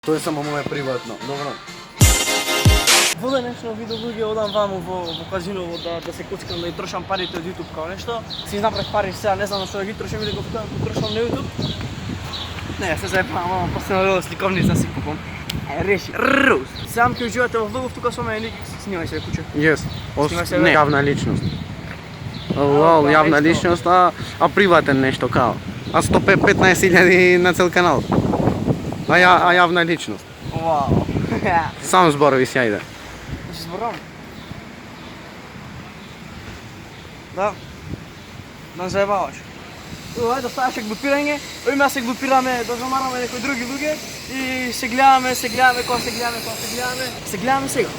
To je samo moje privatno, dobro. Вода нещо видео луѓе одам ваму во казино да се коцкам да ги трошам парите од YouTube као нешто. Си направив пари сега, не знам на што да ги трошам или да го трошам на YouTube. Не, се заебавам, после на сликовница си купам. Реши, рост. Сам ќе уживате во влогов, тука со мене Никикс. Снимај се, куче. Yes. Снимај се, Не, бе. явна личност. Лол, явна нешто. личност, а приватен нешто као. А 115.000 на цел канал. А явна личност. Вау. Сам зборови си, ајде. Ще зборам. Да. Да заебаваш. Ајде, ставаш се глупирање, ојме се глупираме, да замараме некои други луѓе и се гледаме, кога се гледаме сега.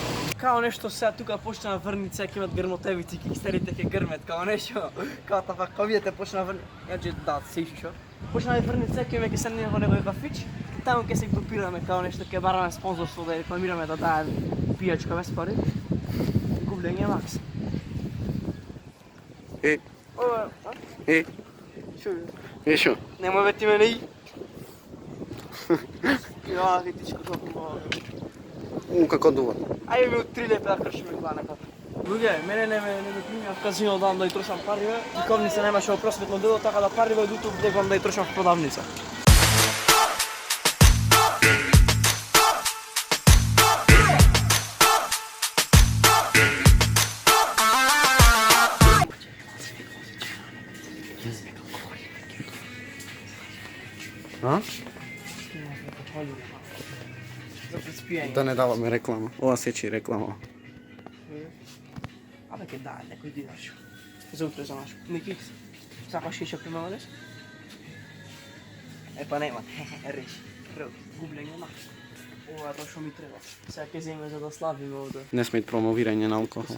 Као нешто сега тука почна на врница, ќе имат грмотевици, кикстерите ќе грмет, као нешто, као така, као видите почна на врница, јаđe да, се ишишо. Почна на врница, ќе ме ќе седнеме во некој кафич, таму ќе се глупираме, као нешто, ќе бараме спонзорство да рекламираме да даде пијачка без пари. Гублење макс. Ова, Шо? Шо? Немој бе ти мене и. Ја, хитичко толку. Како дува. Ајде ми от 3 лепе да кршиме това некако. Луѓе, мене не ме примија в казино да ја трошам пари, бе. Диковница немаше во просветно дело, така да пари од YouTube декам да ја трошам в продавница. А? За приспијање. Да не даваме реклама. Ова сечи реклама. Абе ке дај некој динар. За утре за наш. Никикс. Сакаш ќе примаваш? Па нема. Реши. Гублење макс. Ова е тоа што ми треба. Сега ќе земе за да славиме овде. Не смет промовирање на алкохол.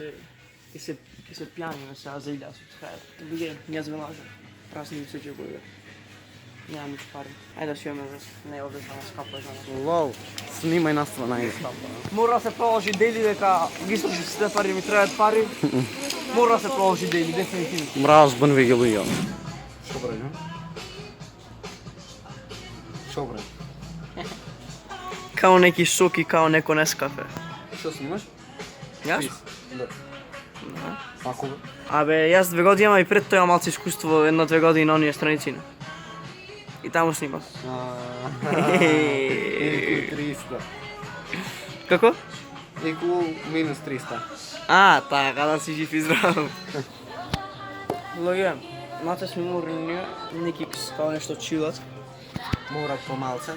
Ќе се пјаниме сега за илјас од хајр. Луѓе, јас ве лажам. Празници ќе буде. Нямам нито пари. Ајде да си имаме врз. Не овде за нас, капа за нас. Лол, снимај на страна и Мора да се проложи дели дека ги слушам сите пари, ми требаат пари. Мора да се проложи дели, дефинитивно. мраз бен ви ги луѓе. Шо бре, не? Шо бре? Као неки соки, као неко Нескафе. Шо снимаш? Јас? Да. Ако бе? Абе, јас 2 години имам и пред тоа малце искуство, 1-2 години на оние страници. И таму снимав. Еку 300. Како? Еку минус 300. А, така да си жив и здрав. Луѓе, мате сме уморни, Никикс као нешто чилат. Морат помалце.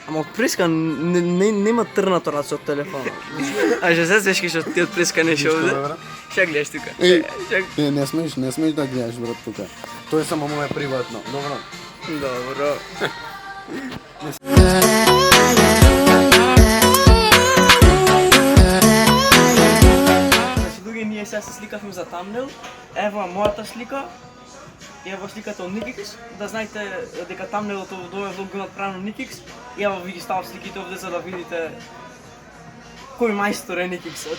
Ама од приска нема трнато раце од телефона. А же се сешки што ти од приска нешто овде? Ша гледаш тука. Не смеш да гледаш брат тука. Тоа е само моje приватно, добро? Добро. Значи, луѓе, ние сега се сликавме за тамнел. Ева мојата слика. И ева сликата од Никикс. Да знаете дека тамнелот од овој влог го направено Никикс. И ева ви ги ставам сликите овде за да видите кој мајстор е Никикс, од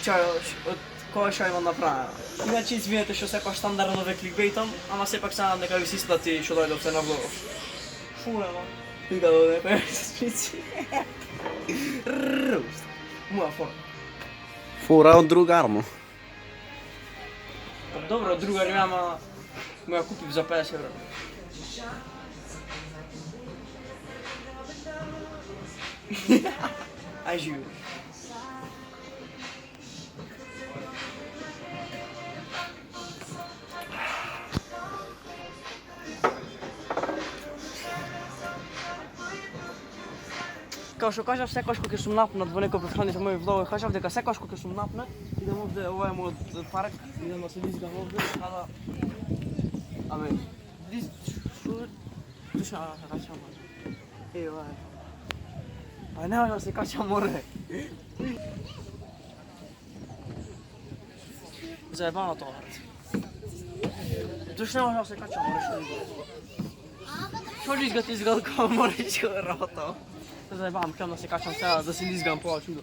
кој што има направено. Иначе извинете што секој стандардно ве кликбейтам, ама сепак се надам дека ви се исплати што дојдовте на влогов. Фулено. Вика до некој се спици. Рост. Моја фора. Фора од другар му. Добро, другар ми, ама му ја купив за 50 евро. Ај живи. Као што кажав, секогаш кога ќе сум напнат во некој претходните мои влогови, кажав дека секогаш кога ќе сум напнат, идам овде, ова е мојот парк, идам да се лизгам овде, када... Абе, што... Слушай, да се качам, море. Ова е. Па не може да се качам, море. Заебано тоа, брат. Зашто не може да се качам, море, што лизгам? Што лизгат изглед као моречко работа? Се заебавам, кам да се качам сега, да се лизгам по чудо.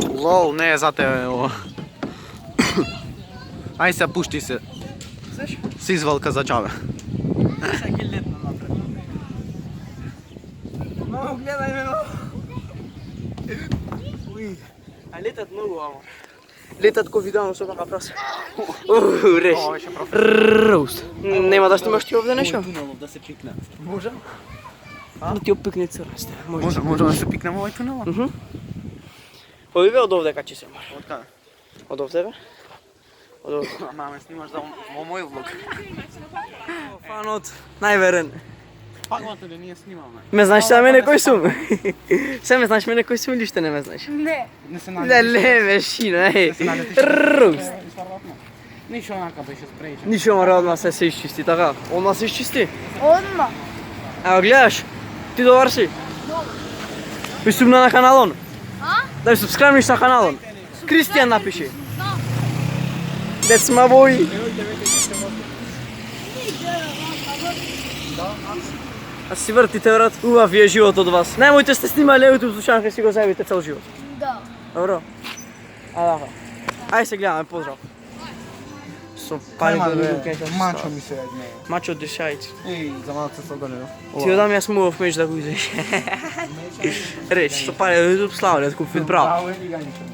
Лол, не е за тебе ово. Ај се пушти се. Слеш? Си извалка за чаве. Всеки лет на напред. гледай ме много. А летат много, ама. Летат ко видео со бака прасе. Реш. Роуст. Нема да снимаш ти овде нешто? Тунелов да се пикне. Може. Да ти опикне црвесте. Може да се пикнем овај тунел? Ови бе од овде качи се мора. Од каде? Од овде бе? Од овде. Маме, снимаш за во мој влог. Фанот, најверен. Пагвате да ние снимаме. Ме знаеш сега мене кој сум? Се ме знаеш мене кој сум или што не ме знаеш? Не. Не се Леле, вешина, се налетиш. Роуст. Ништо онака беше спрејчен. Ништо мора од нас се изчисти, така? Од нас се изчисти? Одма. Ево гледаш, ти добар си? Ви субна на каналон? А? Да ви субскрайбниш на каналон? Кристијан напиши. That's my boy. А си вртите, брат, убав е живот од вас. Немојте сте снимали YouTube слушан, ке си го заебите цел живот. Да. Добро? А даха. Ај се гледаме, поздрав. Со пари да бе. Мачо ми се едне. Мачо дешајц. Еј, за малце се оголено. Ти одам јас мував меч да го изеш. Речи, со пари да YouTube славлет, купит браво. Браво е лигањето.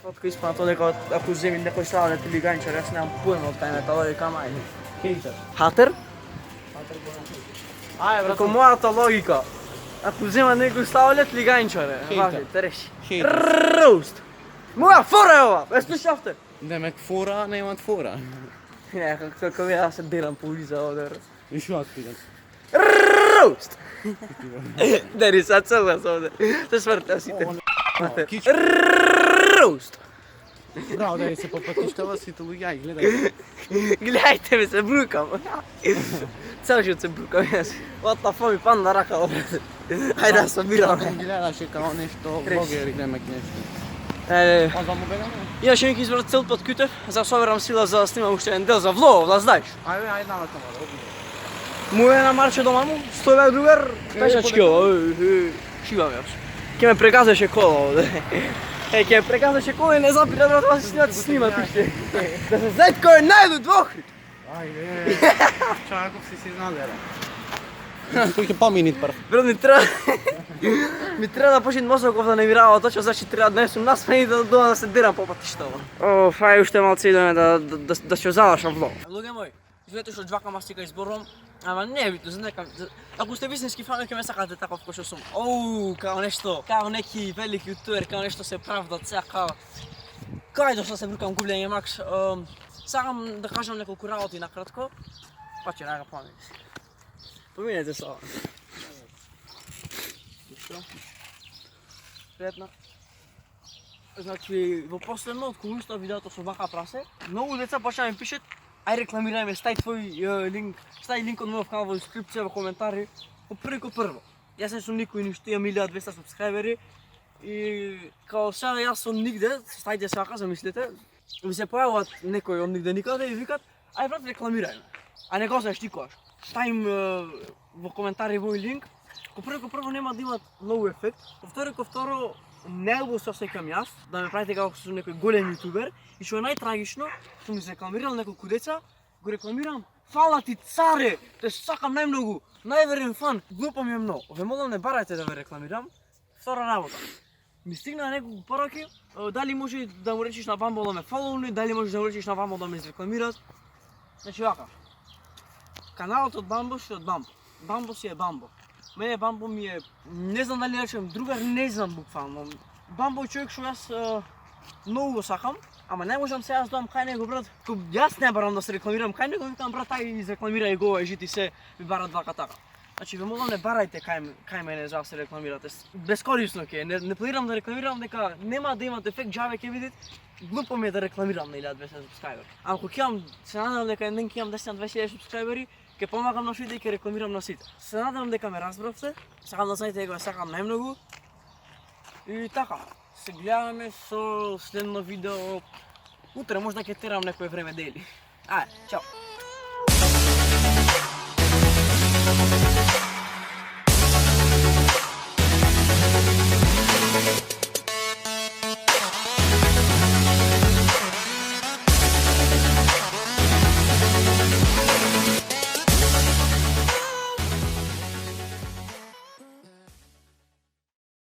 Фотка испана тоа дека ако земи некој славлет или ганчар, јас немам појма од тај металови камајни. Хейтер. Хатер? Аје, брат, како мојата логика. Ако зема некој славлет или ганчар, важи, те реши. Хейтер. Роуст. Моја фора е ова, без слушавте. Демек фора немат фора. Не, како ја да се дерам по улица овде. И што спидам? Роуст. Дери сад целас овде. Се свртеа сите. Роуст. Браво, да се по патиштава сите луѓе, гледај. Гледајте ме, се брукам. Цел живот се брукам јас. What the fuck, ми падна рака овде. Ајде да се бираме. Гледаше као нешто блогери, демек нешто. Е, Он вам обедаме? ја ќе ми избрат цел пат кутев, за соберам сила за да снимам уште еден дел за влогов, да знаеш. Ајде налетаме, да. Му е на марче дома му, стојбе другар, пешачки ова, шивам јас. Ке ме преказаше кола овде. Ќе ме преказаше кола и не запира да се снимат уште. Да се знаат кој е најдот во Охрид. Ајде. Чаков си изнадера. Кој ќе поминит прв? Брат, ми треба да почне мозоков да не мирава точно, значи треба да не сум насмеен и да дома да се дерам по патиштава. О, фај уште малце идеме да ќе завршам влог. Луѓе мои, извинете што џвака мастика изборувам, ама не е битно, знаете ако сте вистински фанови ќе ме сакате таков кој што сум. Оу, као нешто, као неки велики јутубер, као нешто се правдат сега као. Кај дошла се брукам гублење макс. Сакам да кажам неколку работи накратко, па ќе нага поминете. Поминете са. Пријатно. Значи, во последно од кога устав видеото со бака прасе, многу деца почна ми пишат, ај рекламирај ме, стај твој линк, стај линк од мојот канал во дескрипција, во коментари, по прво. Јас не сум никој ништо, имам 1200 субскрајбери и као сега јас сум нигде, стајте сака, замислете, ми се појавуваат некој од нигде никаде и викат, ај брат рекламирај ме, а не го знаеш ти којаш. Ставим во коментари мој линк. Ко прво нема да имат многу ефект. Ко второ не го се осеќам јас да ме правите како сум некој голем јутубер и што е најтрагично, што ми се рекламирал неколку деца, го рекламирам. Фала ти царе, те сакам најмногу, најверен фан, глупо ми е многу. Ве молам не барајте да ве рекламирам. Втора работа. Ми стигна неколку пораки, дали може да му речиш на Bumble да ме фолоуни, дали можеш да му речиш на Bumble да ме изрекламират. Значи вака. Каналот од Bumble што е од Bumble. Bumble си е Bumble. Мене Bumble ми е, не знам дали речем другар, не знам буквално. Bumble е човек што јас многу го сакам, ама не можам сега да дам кај него брат. Јас не барам да се рекламирам кај него, викам брат ај изрекламирај го, жити се, ви барат вака така. Значи ве молам не барајте кај мене за да се рекламирате. Безкорисно ќе, не планирам да рекламирам дека нема да имат ефект, џабе ќе видите. Глупо ми е да рекламирам на 1200 субскрајбери. А ако ќе имам, се надевам дека еден ќе имам 10-20 субскрајбери, ќе помагам на сите и ќе рекламирам на сите. Се надевам дека ме разбравте, сакам да знаете дека сакам најмногу. И така, се гледаме со следно видео. Утре можда ќе терам некое време дели. Ајде, чао!